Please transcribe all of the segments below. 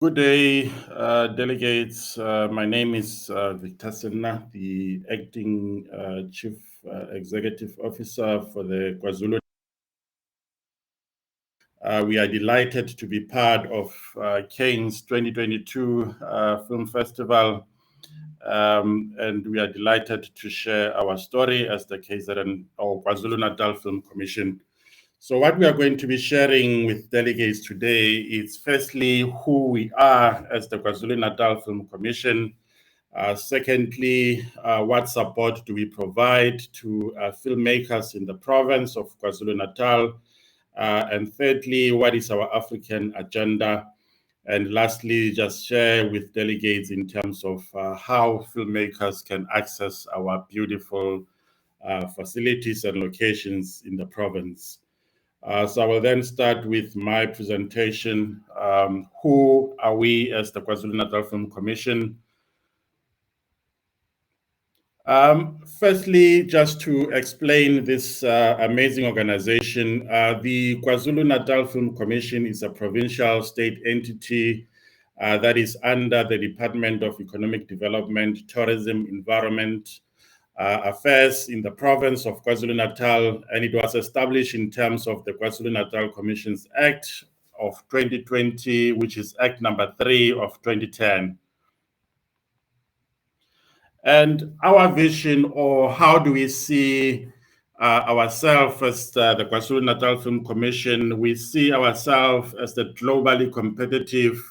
Good day, delegates. My name is Victor Senna, the Acting Chief Executive Officer for the KwaZulu. We are delighted to be part of Cairns 2022 Film Festival, and we are delighted to share our story as the KZN or KwaZulu-NATAL Film Commission. So what we are going to be sharing with delegates today is firstly who we are as the KwaZulu-Natal Film Commission. Secondly, what support do we provide to filmmakers in the province of KwaZulu-Natal? And thirdly, what is our African agenda? And lastly, just share with delegates in terms of how filmmakers can access our beautiful facilities and locations in the province. So I will then start with my presentation. Who are we as the KwaZulu-Natal Film Commission? Firstly, just to explain this amazing organization, the KwaZulu-Natal Film Commission is a provincial state entity that is under the Department of Economic Development, Tourism, Environment, Affairs in the province of KwaZulu-Natal, and it was established in terms of the KwaZulu-Natal Commissions Act of 2020, which is Act number 3 of 2010. And our vision, or how do we see ourselves as the KwaZulu-Natal Film Commission? We see ourselves as the globally competitive,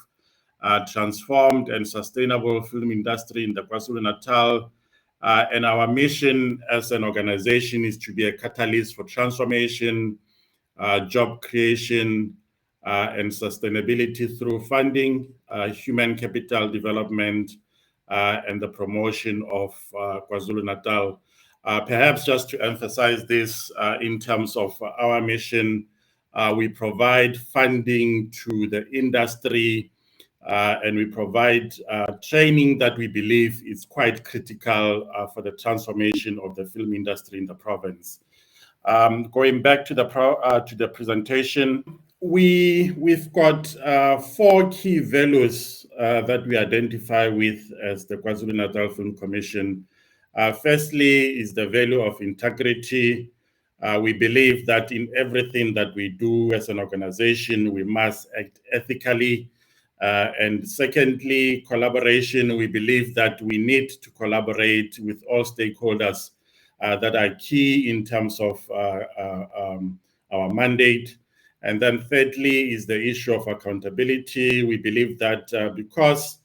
transformed and sustainable film industry in the KwaZulu-Natal. And our mission as an organization is to be a catalyst for transformation, job creation, and sustainability through funding, human capital development, and the promotion of KwaZulu-Natal. Perhaps just to emphasize this in terms of our mission, we provide funding to the industry and we provide training that we believe is quite critical for the transformation of the film industry in the province. Going back to the presentation, we've got 4 key values that we identify with as the KwaZulu-Natal Film Commission. Firstly is the value of integrity. We believe that in everything that we do as an organization, we must act ethically. And secondly, collaboration. We believe that we need to collaborate with all stakeholders that are key in terms of our mandate. And then thirdly is the issue of accountability. We believe that because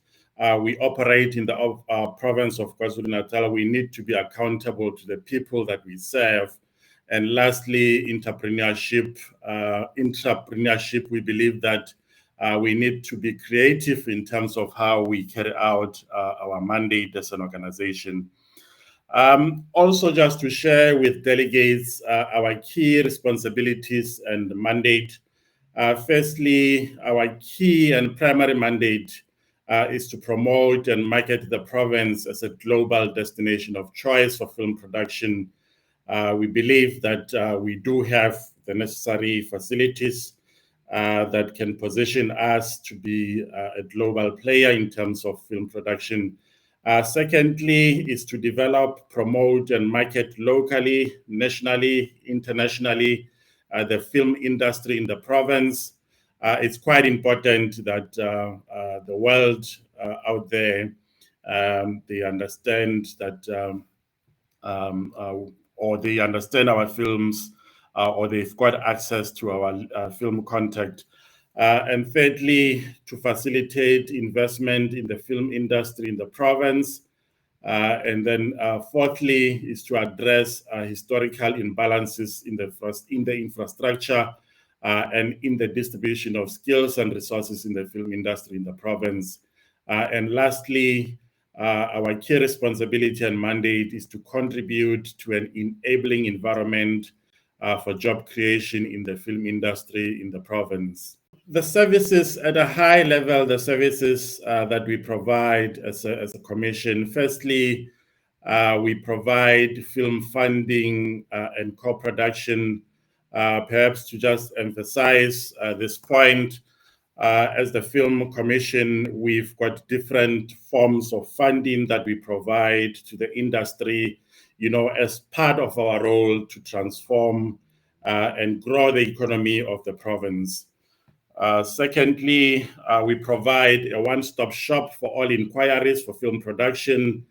we operate in the province of KwaZulu-Natal, we need to be accountable to the people that we serve. And lastly, entrepreneurship. We believe that we need to be creative in terms of how we carry out our mandate as an organization. Also, just to share with delegates our key responsibilities and mandate. Firstly, our key and primary mandate is to promote and market the province as a global destination of choice for film production. We believe that we do have the necessary facilities that can position us to be a global player in terms of film production. Secondly is to develop, promote, and market locally, nationally, internationally, the film industry in the province. It's quite important that the world out there, they understand that, or they understand our films, or they've got access to our film content. And thirdly, to facilitate investment in the film industry in the province. And then fourthly is to address historical imbalances in the infrastructure and in the distribution of skills and resources in the film industry in the province. And lastly, our key responsibility and mandate is to contribute to an enabling environment for job creation in the film industry in the province. The services at a high level, the services that we provide as a commission. Firstly, we provide film funding and co-production. Perhaps to just emphasize this point, As the Film Commission, we've got different forms of funding that we provide to the industry, as part of our role to transform and grow the economy of the province. Secondly, we provide a one-stop shop for all inquiries for film production.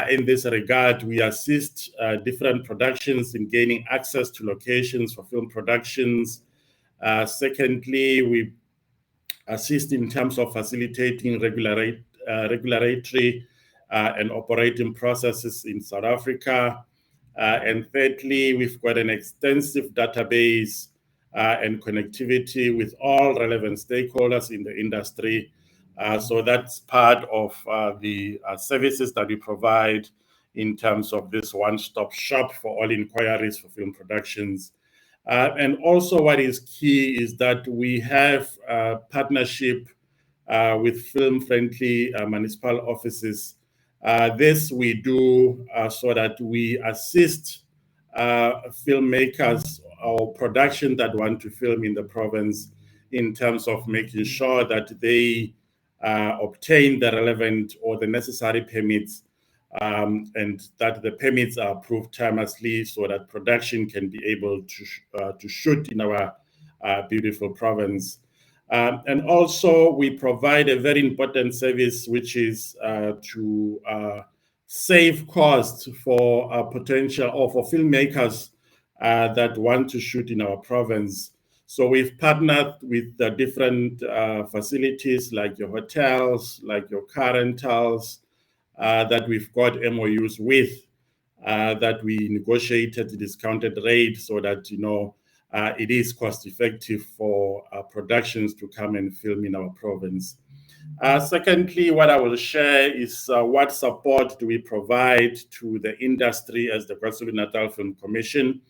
In this regard, we assist different productions in gaining access to locations for film productions. Secondly, we assist in terms of facilitating regulatory and operating processes in South Africa. And thirdly, we've got an extensive database and connectivity with all relevant stakeholders in the industry. So that's part of the services that we provide in terms of this one-stop shop for all inquiries for film productions. And also what is key is that we have a partnership with film-friendly municipal offices. This we do so that we assist filmmakers or production that want to film in the province in terms of making sure that they obtain the relevant or the necessary permits, and that the permits are approved timelessly so that production can be able to shoot in our beautiful province. And also we provide a very important service, which is to save costs for potential or for filmmakers that want to shoot in our province. So we've partnered with the different facilities like your hotels, like your car rentals, that we've got MOUs with, that we negotiated a discounted rate so that, it is cost effective for productions to come and film in our province. Secondly, what I will share is what support do we provide to the industry as the KwaZulu-Natal Film Commission.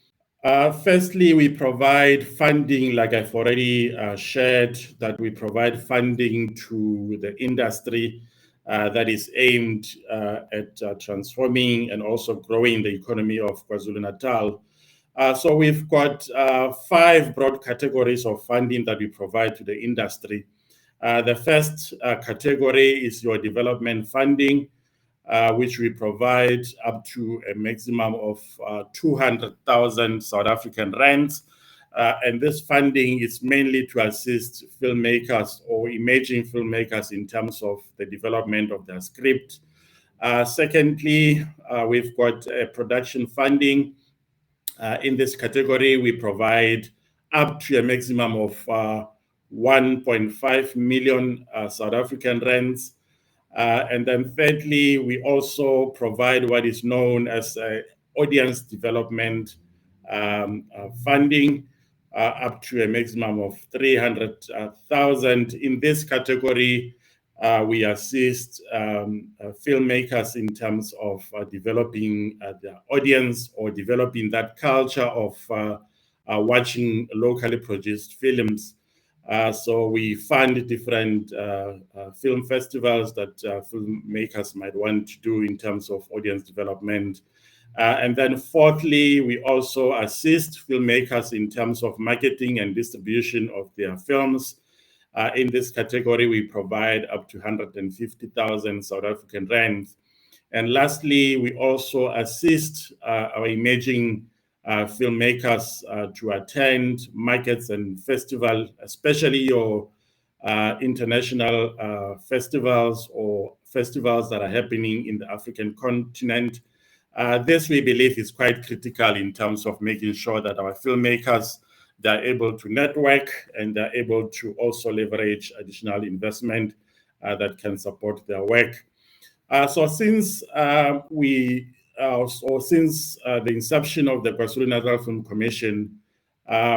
Firstly, we provide funding, like I've already shared, that we provide funding to the industry that is aimed at transforming and also growing the economy of KwaZulu-Natal. So we've got 5 broad categories of funding that we provide to the industry. The first category is your development funding, which we provide up to a maximum of 200,000 South African rands. And this funding is mainly to assist filmmakers or emerging filmmakers in terms of the development of their script. Secondly, we've got production funding. In this category, we provide up to a maximum of 1.5 million South African rands. And then thirdly, we also provide what is known as audience development funding, up to a maximum of 300,000. In this category, we assist filmmakers in terms of developing their audience or developing that culture of watching locally produced films. So we fund different film festivals that filmmakers might want to do in terms of audience development. And then fourthly, we also assist filmmakers in terms of marketing and distribution of their films. In this category, we provide up to 150,000 South African rands. And lastly, we also assist our emerging filmmakers to attend markets and festivals, especially your international festivals or festivals that are happening in the African continent. This, we believe, is quite critical in terms of making sure that our filmmakers, they're able to network and they're able to also leverage additional investment that can support their work. So since the inception of the KwaZulu-Natal Film Commission,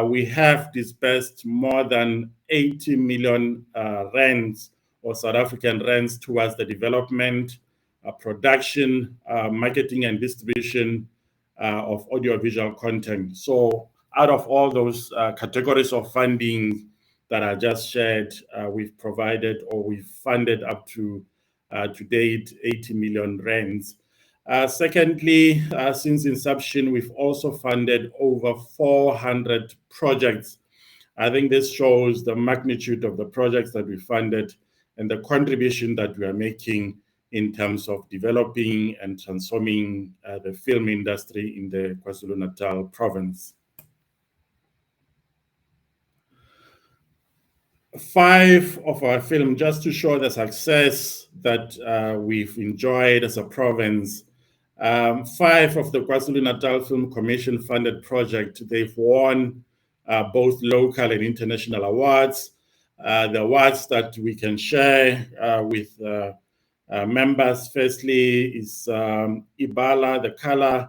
we have disbursed more than 80 million rands or South African rands towards the development, production, marketing and distribution of audiovisual content. So out of all those categories of funding that I just shared, we've provided or we've funded up to date 80 million rands. Secondly, since inception, we've also funded over 400 projects I think this shows the magnitude of the projects that we funded and the contribution that we are making in terms of developing and transforming the film industry in the KwaZulu-Natal province. 5 of our films, just to show the success that we've enjoyed as a province. 5 of the KwaZulu-Natal Film Commission funded projects, they've won both local and international awards. The awards that we can share with members, firstly, is Ibala, The Color,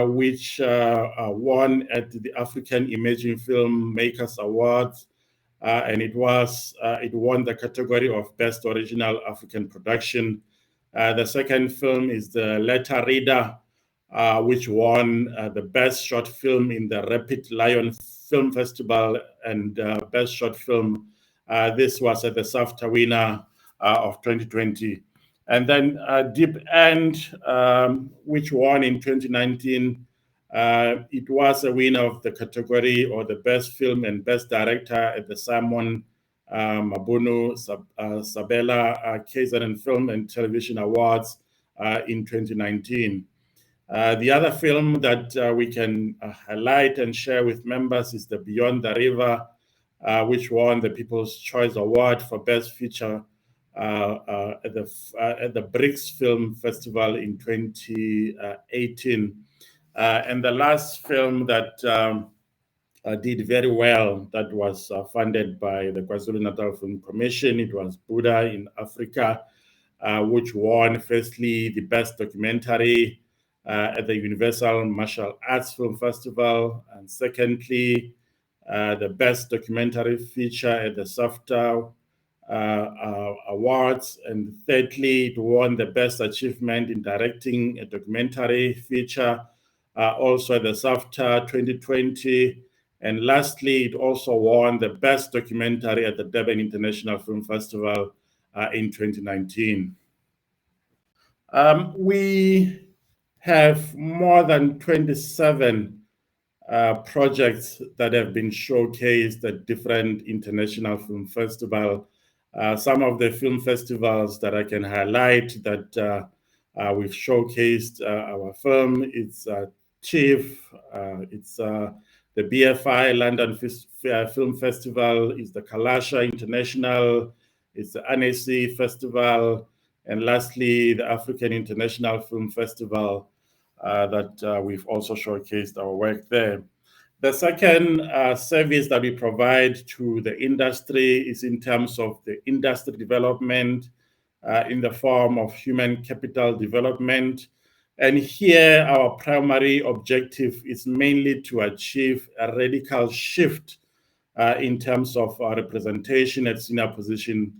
which won at the African Emerging Filmmakers Awards. And it won the category of Best Original African Production. The second film is The Letter Reader, which won the Best Short Film in the Rapid Lion Film Festival and Best Short Film. This was at the SAFTA winner of 2020. And then Deep End, which won in 2019. It was a winner of the category or the Best Film and Best Director at the Simon Mabunu Sabela KZN Film and Television Awards in 2019. The other film that we can highlight and share with members is the Beyond the River, which won the People's Choice Award for Best Feature at the BRICS Film Festival in 2018. And the last film that did very well, that was funded by the KwaZulu-Natal Film Commission, it was Buddha in Africa, which won firstly the Best Documentary at the Universal Martial Arts Film Festival, and secondly, the Best Documentary Feature at the SAFTA Awards, and thirdly, it won the Best Achievement in Directing a Documentary Feature, also at the SAFTA 2020, and lastly, it also won the Best Documentary at the Durban International Film Festival in 2019. We have more than 27 projects that have been showcased at different international film festivals. Some of the film festivals that I can highlight that we've showcased our film, it's Chief, it's the BFI London Film Festival, it's the Kalasha International, it's the NAC Festival, and lastly, the African International Film Festival that we've also showcased our work there. The second service that we provide to the industry is in terms of the industry development in the form of human capital development. And here our primary objective is mainly to achieve a radical shift in terms of our representation at senior position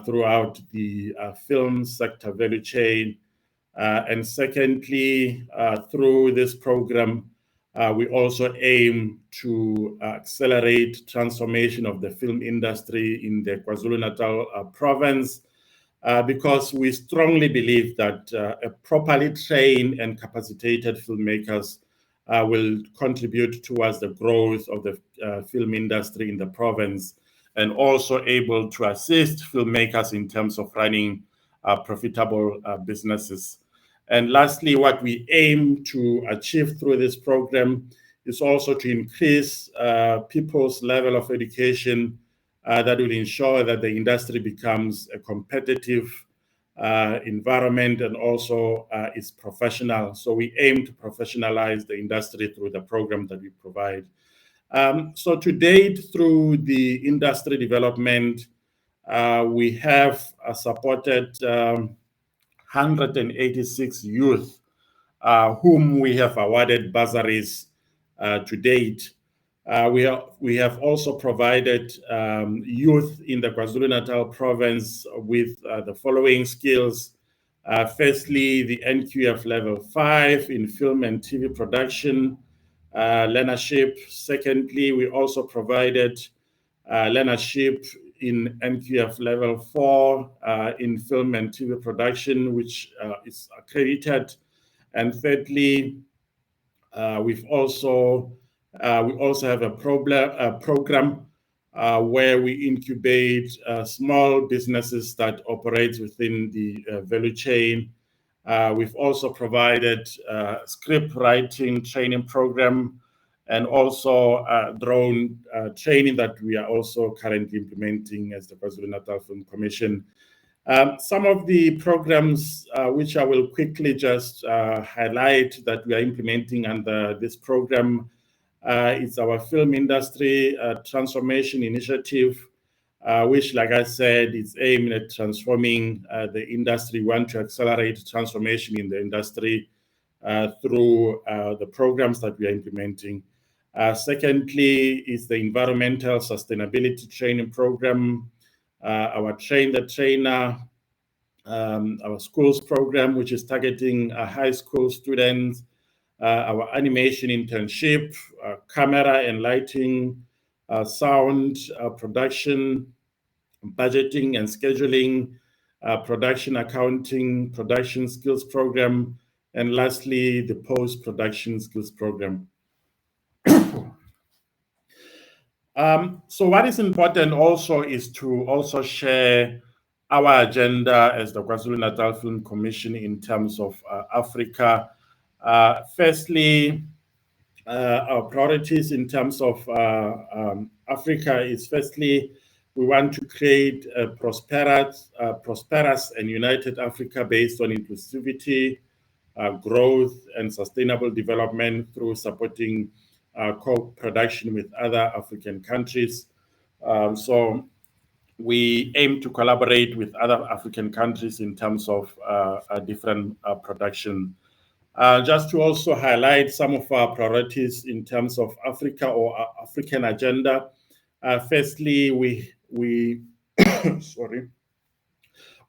throughout the film sector value chain. And secondly, through this program, we also aim to accelerate transformation of the film industry in the KwaZulu-Natal province, because we strongly believe that a properly trained and capacitated filmmakers will contribute towards the growth of the film industry in the province, and also able to assist filmmakers in terms of running profitable businesses. And lastly, what we aim to achieve through this program is also to increase people's level of education that will ensure that the industry becomes a competitive environment and also is professional. So we aim to professionalize the industry through the program that we provide. So to date, through the industry development, we have supported 186 youth whom we have awarded bursaries to date. We have also provided youth in the KwaZulu-Natal province with the following skills. Firstly, the NQF Level 5 in film and TV production learnership. Secondly, we also provided learnership in NQF Level 4 in film and TV production, which is accredited. And thirdly, we've also We also have a program where we incubate small businesses that operate within the value chain. We've also provided script writing training program and also drone training that we are also currently implementing as the KwaZulu-Natal Film Commission. Some of the programs which I will quickly just highlight that we are implementing under this program is our film industry transformation initiative, which, like I said, is aimed at transforming the industry. We want to accelerate transformation in the industry through the programs that we are implementing. Secondly, is the environmental sustainability training program, our Train the Trainer, our schools program, which is targeting high school students, our animation internship, camera and lighting, sound production, budgeting and scheduling, production accounting, production skills program, and lastly, the post-production skills program. So what is important also is to also share our agenda as the KwaZulu-Natal Film Commission in terms of Africa. Firstly, our priorities in terms of Africa is firstly, we want to create a prosperous and united Africa based on inclusivity, growth, and sustainable development through supporting co-production with other African countries. So we aim to collaborate with other African countries in terms of different production. Just to also highlight some of our priorities in terms of Africa or African agenda. Firstly, we sorry,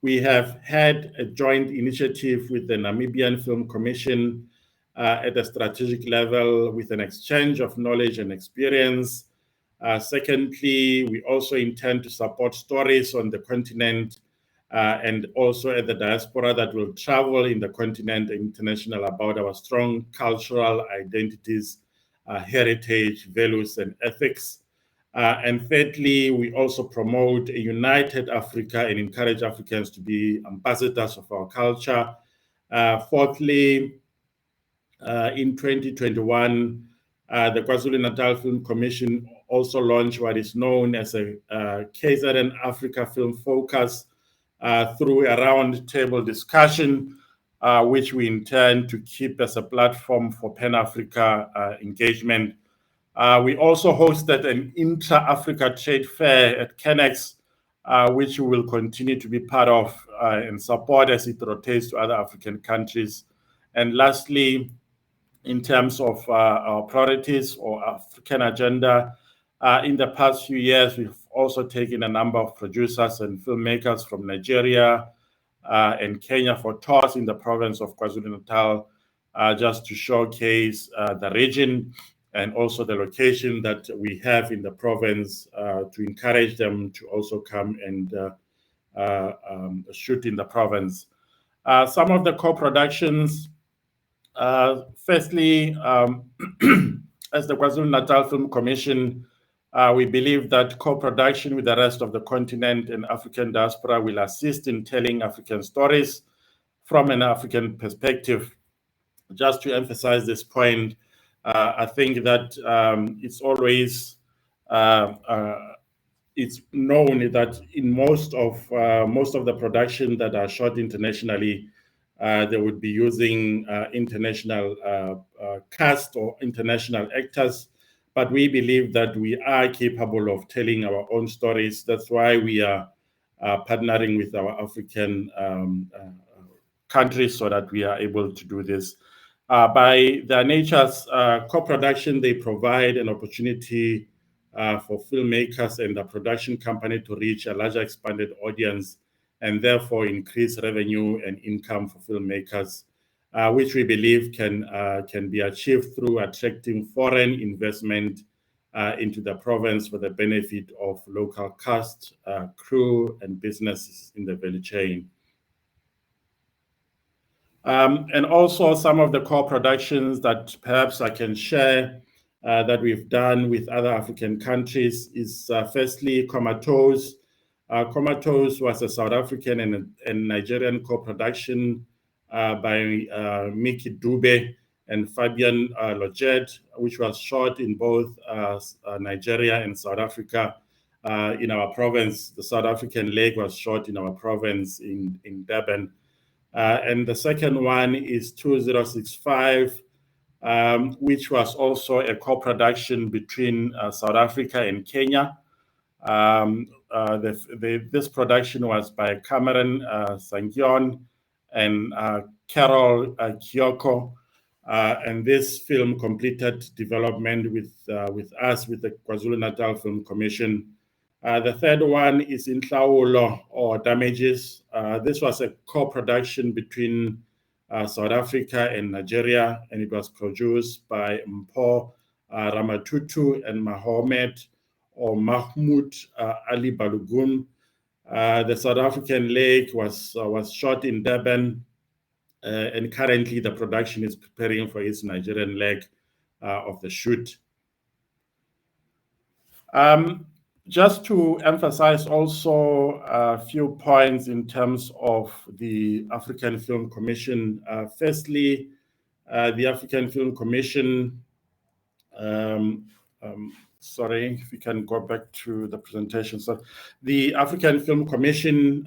we have had a joint initiative with the Namibian Film Commission at a strategic level with an exchange of knowledge and experience. Secondly, we also intend to support stories on the continent and also at the diaspora that will travel in the continent and international about our strong cultural identities, heritage, values, and ethics. And thirdly, we also promote a united Africa and encourage Africans to be ambassadors of our culture. Fourthly, in 2021, the KwaZulu-Natal Film Commission also launched what is known as a KZN Africa Film Focus through a roundtable discussion, which we intend to keep as a platform for Pan-Africa engagement. We also hosted an intra-Africa trade fair at Kennex, which we will continue to be part of and support as it rotates to other African countries. And lastly, in terms of our priorities or African agenda, in the past few years, we've also taken a number of producers and filmmakers from Nigeria and Kenya for tours in the province of KwaZulu-Natal, just to showcase the region and also the location that we have in the province to encourage them to also come and shoot in the province. Some of the co-productions, firstly, as the KwaZulu-Natal Film Commission, we believe that co-production with the rest of the continent and African diaspora will assist in telling African stories from an African perspective. Just to emphasize this point, I think that it's always it's known that in most of the production that are shot internationally, they would be using international cast or international actors. But we believe that we are capable of telling our own stories. That's why we are partnering with our African countries so that we are able to do this. By their natures, co-production, they provide an opportunity for filmmakers and the production company to reach a larger expanded audience and therefore increase revenue and income for filmmakers, which we believe can be achieved through attracting foreign investment into the province for the benefit of local cast, crew, and businesses in the value chain. And also some of the core productions that perhaps I can share that we've done with other African countries is firstly Comatose. Comatose was a South African and Nigerian co-production by Mickey Dube and Fabian Loget, which was shot in both Nigeria and South Africa. In our province, the South African leg was shot in our province in Durban. And the second one is 2065, which was also a co-production between South Africa and Kenya. This production was by Cameron Sangion and Carol Kyoko. And this film completed development with us, with the KwaZulu-Natal Film Commission. The third one is Inhlawulo, or Damages. This was a co-production between South Africa and Nigeria, and it was produced by Mpho Ramatutu and Mahomet or Mahmoud Ali Balogun. The South African leg was shot in Durban, and currently the production is preparing for its Nigerian leg of the shoot. Just to emphasize also a few points in terms of the African Film Commission. Firstly, the African Film Commission, sorry, if we can go back to the presentation. So the African Film Commission,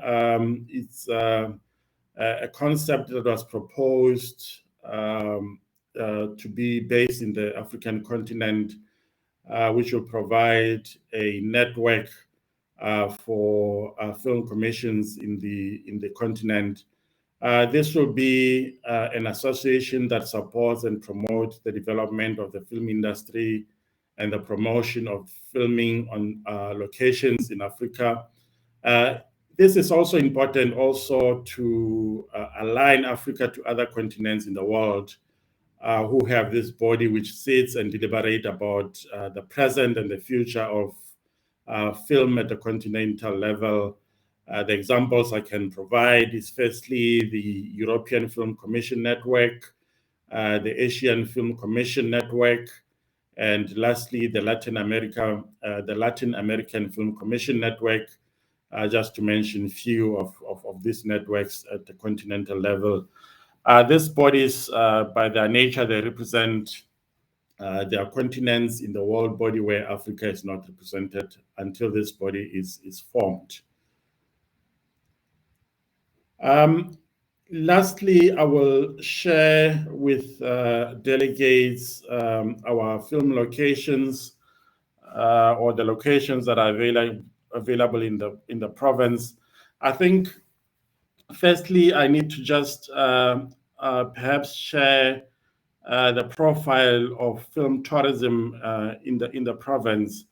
it's a concept that was proposed to be based in the African continent, which will provide a network for film commissions in the continent. This will be an association that supports and promotes the development of the film industry and the promotion of filming on locations in Africa. This is also important also to align Africa to other continents in the world who have this body which sits and deliberate about the present and the future of film at the continental level. The examples I can provide is firstly the European Film Commission Network, the Asian Film Commission Network, and lastly the Latin American Film Commission Network, just to mention a few of these networks at the continental level. These bodies, by their nature, they represent their continents in the world body where Africa is not represented until this body is formed. Lastly, I will share with delegates our film locations or the locations that are available in the province. I think, firstly, I need to just perhaps share the profile of film tourism in the province.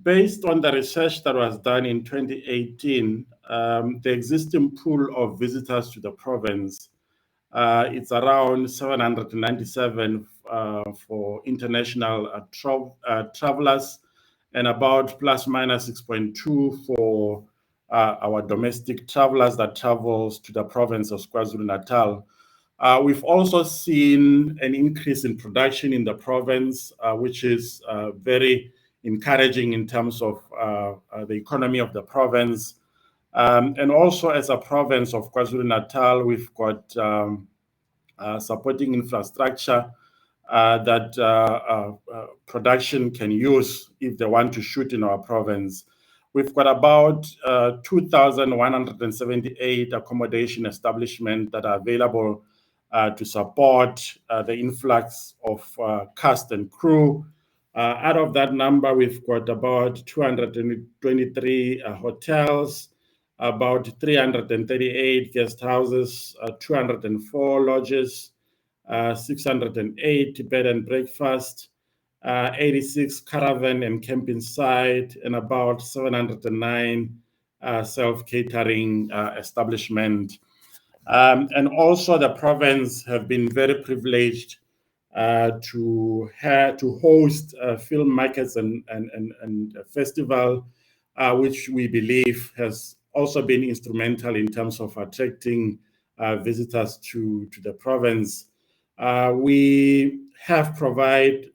Based on the research that was done in 2018, the existing pool of visitors to the province, it's around 797 for international travelers, and about plus minus 6.2 for our domestic travelers that travels to the province of KwaZulu-Natal. We've also seen an increase in production in the province, which is very encouraging in terms of the economy of the province. And also as a province of KwaZulu-Natal, we've got supporting infrastructure that production can use if they want to shoot in our province. We've got about 2,178 accommodation establishments that are available to support the influx of cast and crew. Out of that number, we've got about 223 hotels, about 338 guest houses, 204 lodges, 608 bed and breakfast, 86 caravan and camping site, and about 709 self-catering establishment. And also the province have been very privileged to host film markets and a festival, which we believe has also been instrumental in terms of attracting visitors to the province. We have provided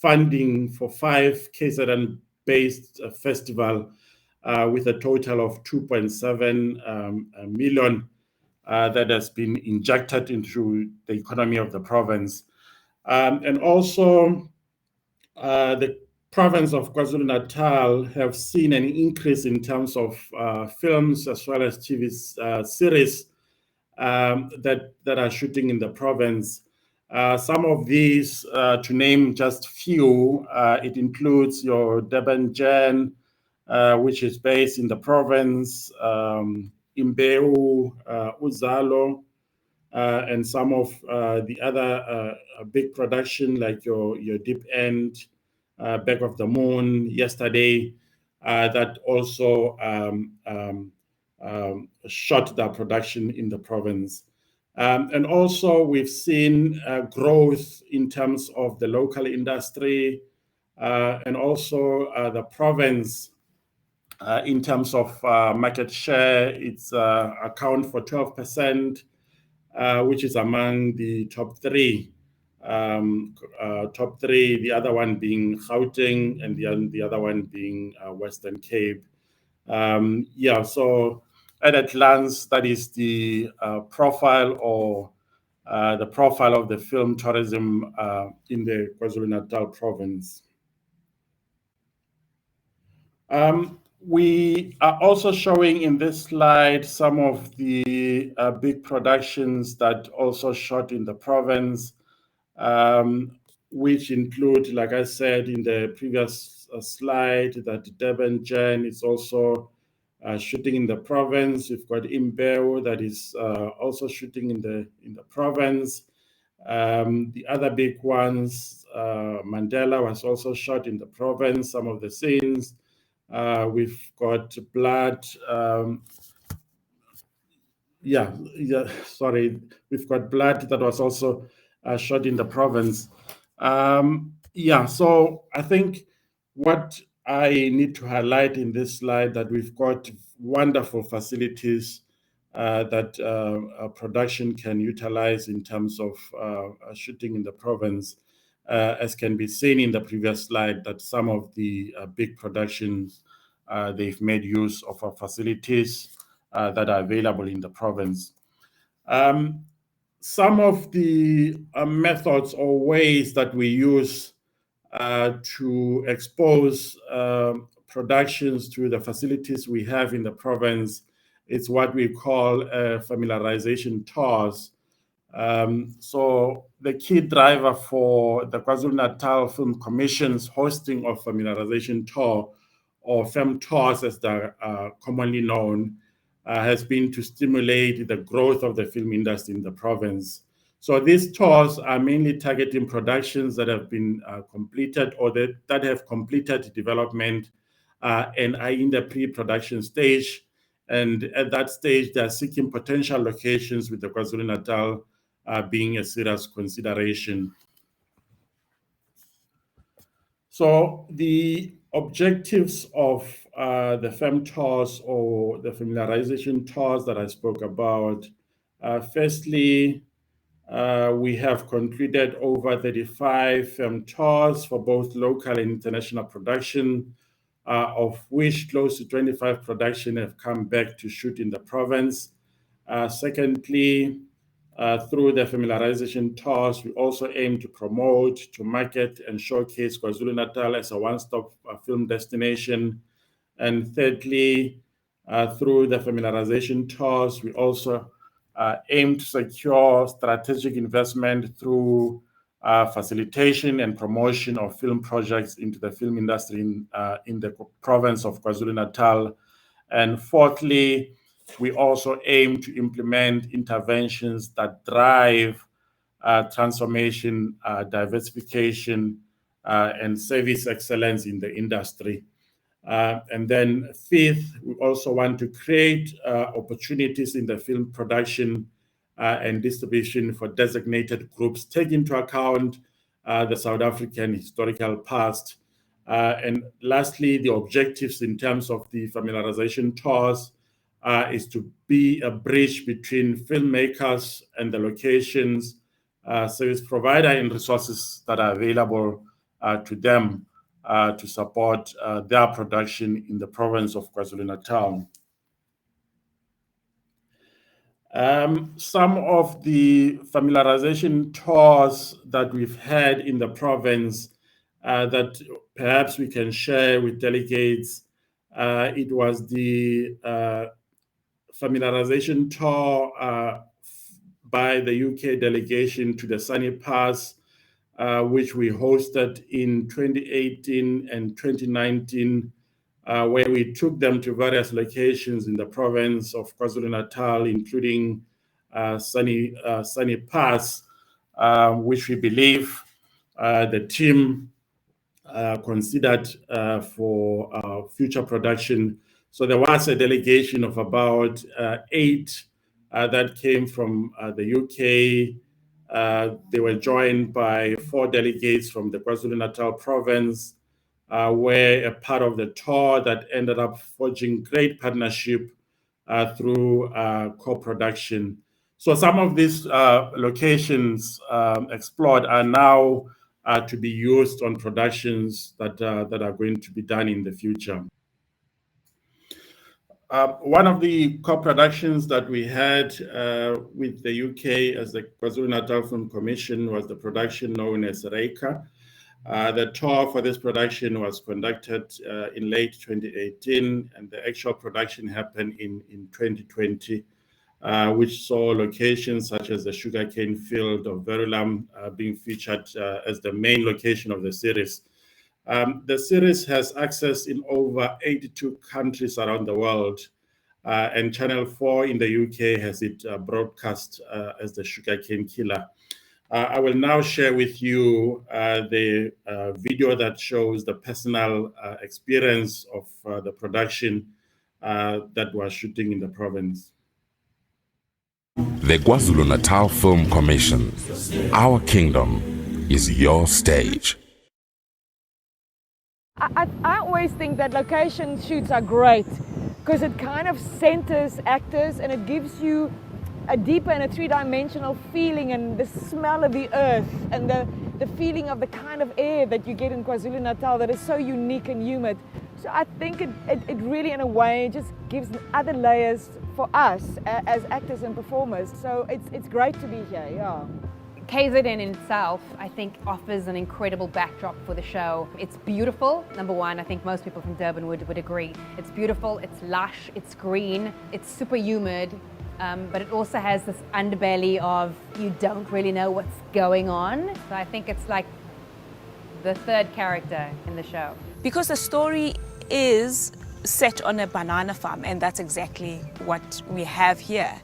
funding for 5 KZN-based festival with a total of 2.7 million that has been injected into the economy of the province. And also, the province of KwaZulu-Natal have seen an increase in terms of films as well as TV series that are shooting in the province. Some of these, to name just few, it includes your Durban Gen, which is based in the province, Imbeu, Uzalo, and some of the other big production like your Deep End, Back of the Moon, Yesterday, that also shot their production in the province. And also we've seen growth in terms of the local industry and also the province in terms of market share. It's account for 12%, which is among the top three. The other one being Gauteng, and the other one being Western Cape. So at a glance, that is the profile or the profile of the film tourism in the KwaZulu-Natal province. We are also showing in this slide some of the big productions that also shot in the province, which include, like I said in the previous slide, that Durban Gen is also shooting in the province. We've got Imbeu that is also shooting in the province. The other big ones, Mandela was also shot in the province, some of the scenes. We've got Blood. We've got Blood that was also shot in the province. So I think what I need to highlight in this slide that we've got wonderful facilities that production can utilize in terms of shooting in the province, as can be seen in the previous slide, that some of the big productions, they've made use of our facilities that are available in the province. Some of the methods or ways that we use to expose productions to the facilities we have in the province is what we call familiarization tours. So the key driver for the KwaZulu-Natal Film Commission's hosting of familiarization tour, or film tours as they're commonly known, has been to stimulate the growth of the film industry in the province. So these tours are mainly targeting productions that have been completed or that have completed development and are in the pre-production stage. And at that stage, they are seeking potential locations, with the KwaZulu-Natal being a serious consideration. So the objectives of the film tours or the familiarization tours that I spoke about, firstly, we have concluded over 35 film tours for both local and international production, of which close to 25 production have come back to shoot in the province. Secondly, through the familiarization tours, we also aim to promote, to market, and showcase KwaZulu-Natal as a one-stop film destination. And thirdly, through the familiarization tours, we also aim to secure strategic investment through facilitation and promotion of film projects into the film industry in the province of KwaZulu-Natal. And fourthly, we also aim to implement interventions that drive transformation, diversification, and service excellence in the industry. And then fifth, we also want to create opportunities in the film production and distribution for designated groups, take into account the South African historical past. And lastly, the objectives in terms of the familiarization tours is to be a bridge between filmmakers and the locations, service provider and resources that are available to them to support their production in the province of KwaZulu-Natal. Some of the familiarization tours that we've had in the province that perhaps we can share with delegates. It was the familiarization tour by the UK delegation to the SANI-PASS, which we hosted in 2018 and 2019, where we took them to various locations in the province of KwaZulu-Natal, including SANI-PASS, which we believe the team considered for future production. So there was a delegation of about 8 that came from the UK. They were joined by 4 delegates from the KwaZulu-Natal province, were a part of the tour that ended up forging great partnership through co-production. So some of these locations explored are now to be used on productions that are going to be done in the future. One of the co-productions that we had with the UK as the KwaZulu-Natal Film Commission was the production known as REYKA. The tour for this production was conducted in late 2018, and the actual production happened in 2020, which saw locations such as the sugarcane field of Verulam being featured as the main location of the series. The series has access in over 82 countries around the world, and Channel 4 in the UK has it broadcast as the Sugarcane Killer. I will now share with you the video that shows the personal experience of the production that was shooting in the province. The KwaZulu-Natal Film Commission. Our kingdom is your stage. I always think that location shoots are great because it kind of centers actors and it gives you a deeper and a three-dimensional feeling, and the smell of the earth and the feeling of the kind of air that you get in KwaZulu-Natal that is so unique and humid. So I think it really in a way just gives other layers for us as actors and performers. So it's great to be here, yeah. KZN in itself, I think, offers an incredible backdrop for the show. It's beautiful, number one. I think most people from Durban would agree. It's beautiful, it's lush, it's green, it's super humid, but it also has this underbelly of you don't really know what's going on. So I think it's like the third character in the show. Because the story is set on a banana farm, and that's exactly what we have here.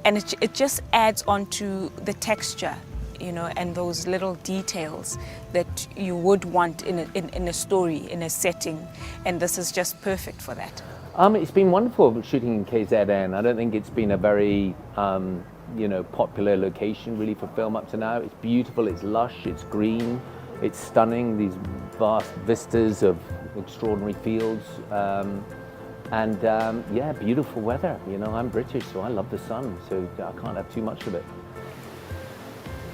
And it just adds on to the texture, you know, and those little details that you would want in a story, in a setting, and this is just perfect for that. It's been wonderful shooting in KZN. I don't think it's been a very, you know, popular location really for film up to now. It's beautiful, it's lush, it's green, it's stunning, these vast vistas of extraordinary fields. Yeah, beautiful weather. You know, I'm British, so I love the sun, so I can't have too much of it.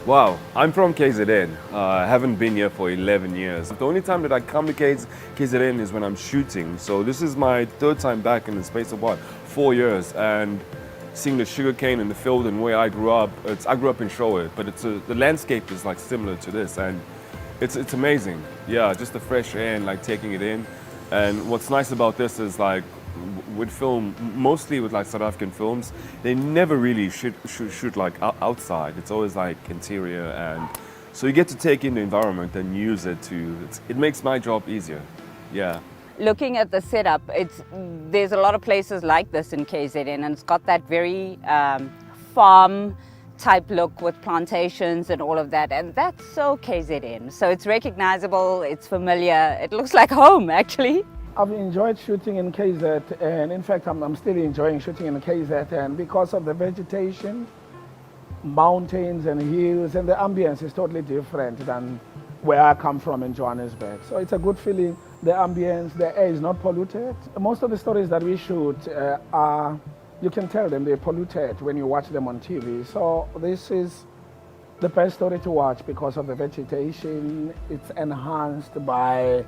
Wow, I'm from KZN. I haven't been here for 11 years. The only time that I come to KZN is when I'm shooting. So this is my third time back in the space of, what, 4 years. And seeing the sugarcane in the field and where I grew up, I grew up in Showe, but the landscape is like similar to this. And it's amazing. Yeah, just the fresh air and like taking it in. And what's nice about this is like, with film, mostly with like South African films, they never really shoot like outside. It's always like interior, and so you get to take in the environment and use it it makes my job easier. Yeah. Looking at the setup, there's a lot of places like this in KZN, and it's got that very farm type look with plantations and all of that, and that's so KZN. So it's recognizable, it's familiar, it looks like home actually. I've enjoyed shooting in KZN, and in fact I'm still enjoying shooting in KZN because of the vegetation, mountains and hills, and the ambience is totally different than where I come from in Johannesburg. So it's a good feeling. The ambience, the air is not polluted. Most of the stories that we shoot you can tell them they're polluted when you watch them on TV. So this is the best story to watch because of the vegetation. It's enhanced by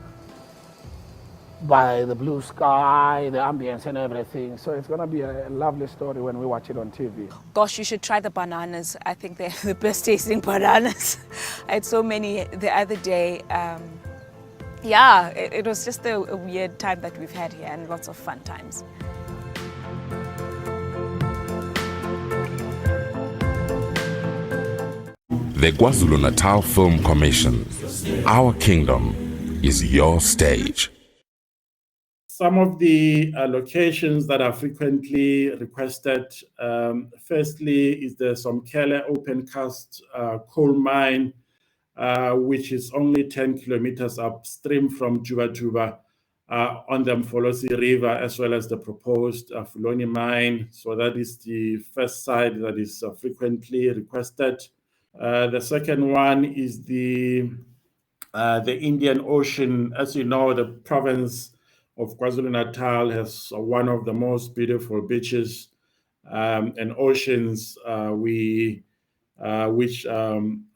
the blue sky, the ambience and everything. So it's going to be a lovely story when we watch it on TV. Gosh, you should try the bananas. I think they're the best tasting bananas. I had so many the other day. Yeah, it was just a weird time that we've had here and lots of fun times. The KwaZulu-Natal Film Commission. Our kingdom is your stage. Some of the locations that are frequently requested, firstly, is the Somkele open cast coal mine, which is only 10 kilometers upstream from Juba on the Mfolosi River, as well as the proposed Fuloni mine. So that is the first site that is frequently requested. The second one is the Indian Ocean. As you know, the province of KwaZulu-Natal has one of the most beautiful beaches and oceans which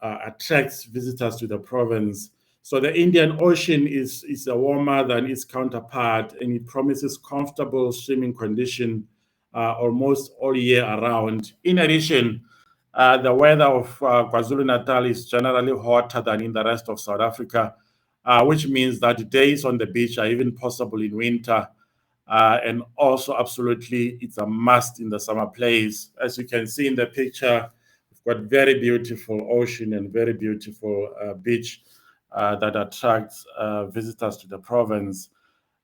attracts visitors to the province. So the Indian Ocean is warmer than its counterpart, and it promises comfortable swimming condition almost all year around. In addition, the weather of KwaZulu-Natal is generally hotter than in the rest of South Africa, which means that days on the beach are even possible in winter. And also, absolutely, it's a must in the summer place. As you can see in the picture, we've got very beautiful ocean and very beautiful beach that attracts visitors to the province.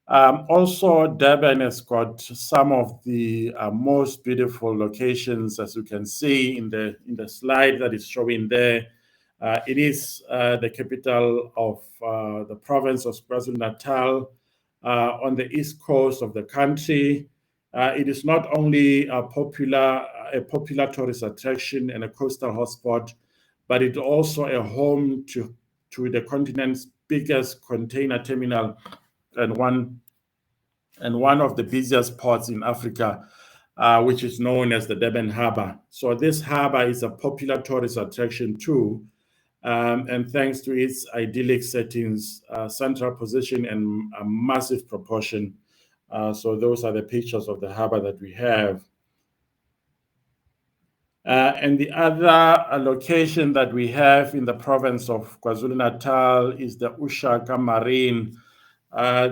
Also, Durban has got some of the most beautiful locations, as you can see in the slide that is showing there. It is the capital of the province of KwaZulu-Natal on the east coast of the country. It is not only a popular tourist attraction and a coastal hotspot, but it's also a home to the continent's biggest container terminal and one of the busiest ports in Africa, which is known as the Durban Harbour. So this harbour is a popular tourist attraction too, and thanks to its idyllic settings, central position, and a massive proportion. So those are the pictures of the harbour that we have. And the other location that we have in the province of KwaZulu-Natal is the Ushaka Marine.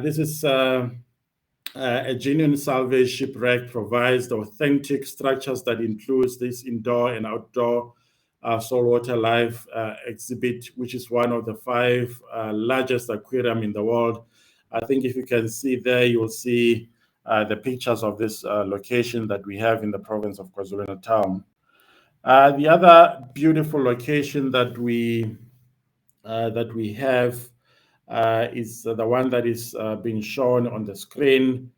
This is a genuine salvage shipwreck, provides authentic structures that includes this indoor and outdoor saltwater life exhibit, which is one of the 5 largest aquarium in the world. I think if you can see there, you will see the pictures of this location that we have in the province of KwaZulu-Natal. The other beautiful location that we have is the one that is being shown on the screen,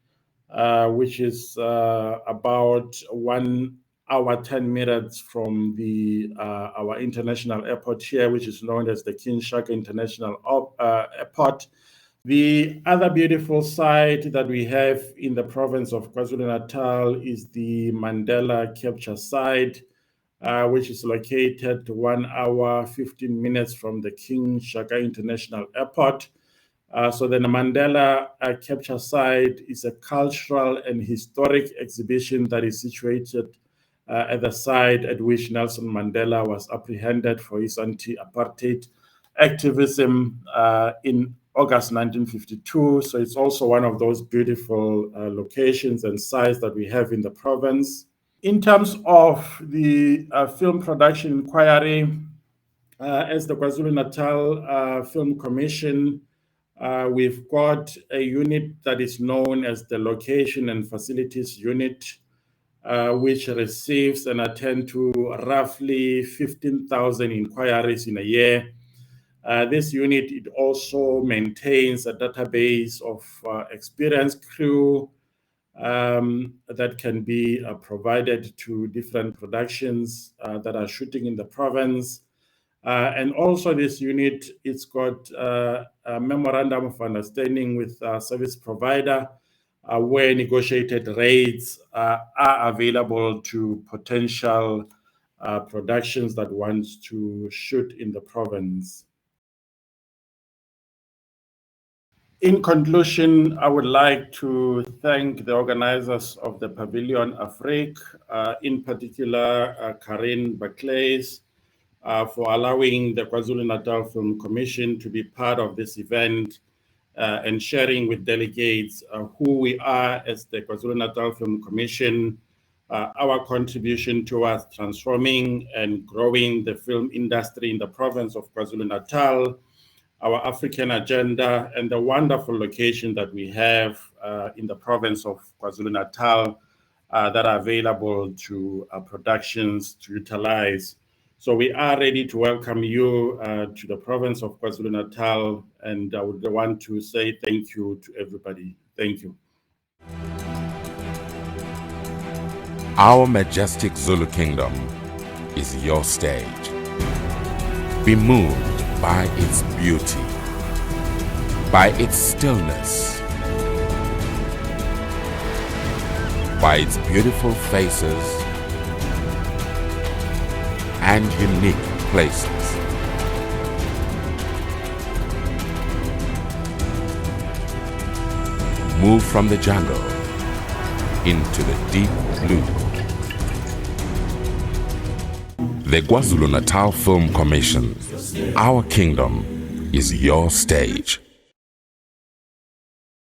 which is about 1 hour 10 minutes from our international airport here, which is known as the King Shaka International Airport. The other beautiful site that we have in the province of KwaZulu-Natal is the Mandela Capture Site, which is located 1 hour 15 minutes from the King Shaka International Airport. So the Mandela Capture Site is a cultural and historic exhibition that is situated at the site at which Nelson Mandela was apprehended for his anti-apartheid activism in August 1952. So it's also one of those beautiful locations and sites that we have in the province. In terms of the film production inquiry, as the KwaZulu-Natal Film Commission, we've got a unit that is known as the Location and Facilities Unit, which receives and attends to roughly 15,000 inquiries in a year. This unit, it also maintains a database of experienced crew that can be provided to different productions that are shooting in the province. And also this unit, it's got a memorandum of understanding with a service provider where negotiated rates are available to potential productions that want to shoot in the province. In conclusion, I would like to thank the organizers of the Pavilion Afrique, in particular Karin Baclays, for allowing the KwaZulu-Natal Film Commission to be part of this event and sharing with delegates who we are as the KwaZulu-Natal Film Commission, our contribution towards transforming and growing the film industry in the province of KwaZulu-Natal, our African agenda, and the wonderful location that we have in the province of KwaZulu-Natal that are available to productions to utilize. So we are ready to welcome you to the province of KwaZulu-Natal, and I would want to say thank you to everybody. Thank you. Our majestic Zulu kingdom is your stage. Be moved by its beauty, by its stillness, by its beautiful faces and unique places. Move from the jungle into the deep blue. The KwaZulu-Natal Film Commission. Our kingdom is your stage.